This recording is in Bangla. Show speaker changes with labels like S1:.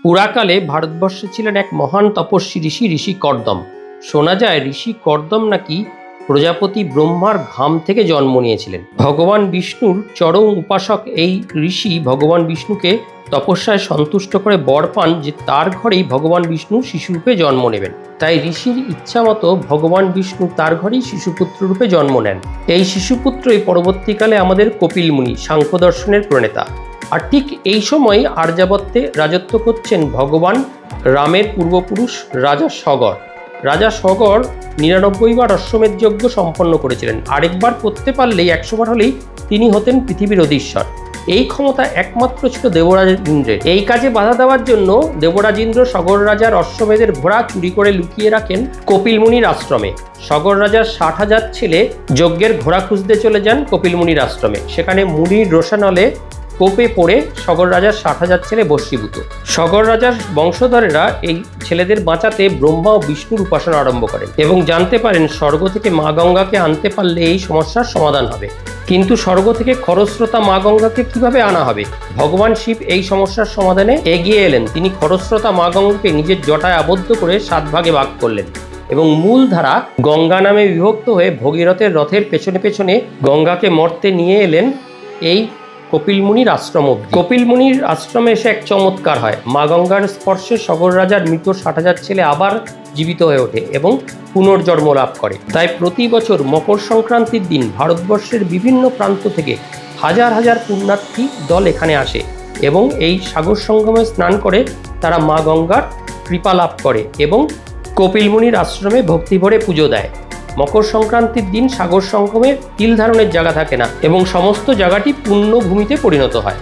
S1: পুরাকালে ভারতবর্ষে ছিলেন এক মহান তপস্বী ঋষি কর্দম। শোনা যায় ঋষি কর্দম নাকি প্রজাপতি ব্রহ্মার ঘাম থেকে জন্ম নিয়েছিলেন। ভগবান বিষ্ণুর চরম উপাসক এই ঋষি ভগবান বিষ্ণুকে তপস্যায় সন্তুষ্ট করে বর পান যে তার ঘরেই ভগবান বিষ্ণু শিশুরূপে জন্ম নেবেন। তাই ঋষির ইচ্ছা মতো ভগবান বিষ্ণু তার ঘরেই শিশুপুত্র রূপে জন্ম নেন। এই শিশুপুত্রই পরবর্তীকালে আমাদের কপিল মুনি, সাংখ্য দর্শনের প্রণেতা। আর ঠিক এই সময় আর্যাবত্যে রাজত্ব করছেন ভগবান রামের পূর্বপুরুষ রাজা সগর। রাজা সগর ৯৯ বার অশ্বমেধ যজ্ঞ সম্পন্ন করেছিলেন। আরেকবার করতে পারলেই ১০০ বার হলেই তিনি হতেন পৃথিবীর অধীশ্বর। এই ক্ষমতা একমাত্র ছিল দেবরাজ ইন্দ্রের। এই কাজে বাধা দেওয়ার জন্য দেবরাজ ইন্দ্র সগর রাজার অশ্বমেধের ঘোড়া চুরি করে লুকিয়ে রাখেন কপিল মুনির আশ্রমে। সগর রাজার ৬০,০০০ ছেলে যজ্ঞের ঘোড়া খুঁজতে চলে যান কপিল মুনির আশ্রমে। সেখানে মুনির রোশানলে কোপে পড়ে সগর রাজার ৬০,০০০ ছেলে বশীভূত। সগর রাজার বংশধরেরা এই ছেলেদের বাঁচাতে ব্রহ্মা ও বিষ্ণুর উপাসনা আরম্ভ করেন এবং জানতে পারেন স্বর্গ থেকে মা গঙ্গাকে আনতে পারলে এই সমস্যার সমাধান হবে। কিন্তু স্বর্গ থেকে খরস্রোতা মা গঙ্গাকে কিভাবে আনা হবে? ভগবান শিব এই সমস্যার সমাধানে এগিয়ে এলেন। তিনি খরস্রোতা মা গঙ্গাকে নিজের জটায় আবদ্ধ করে ৭ ভাগে ভাগ করলেন এবং মূল ধারা গঙ্গা নামে বিভক্ত হয়ে ভগীরথের রথের পেছনে পেছনে গঙ্গাকে মর্তে নিয়ে এলেন এই কপিল মুনির আশ্রম অবধি। কপিল মুনির আশ্রমে এসে এক চমৎকার হয়। মা গঙ্গার স্পর্শে সগর রাজার মৃত ৬০,০০০ ছেলে আবার জীবিত হয়ে ওঠে এবং পুনর্জন্ম লাভ করে। তাই প্রতি বছর মকর সংক্রান্তির দিন ভারতবর্ষের বিভিন্ন প্রান্ত থেকে হাজার হাজার পুণ্যার্থী দল এখানে আসে এবং এই সাগর সঙ্গমে স্নান করে তারা মা গঙ্গার কৃপা লাভ করে এবং কপিল মুনির আশ্রমে ভক্তি ভরে পুজো দেয়। মকর সংক্রান্তির দিন সাগর সঙ্গমে তিল ধারণের জায়গা থাকে না এবং সমস্ত জায়গাটি পুণ্যভূমিতে পরিণত হয়।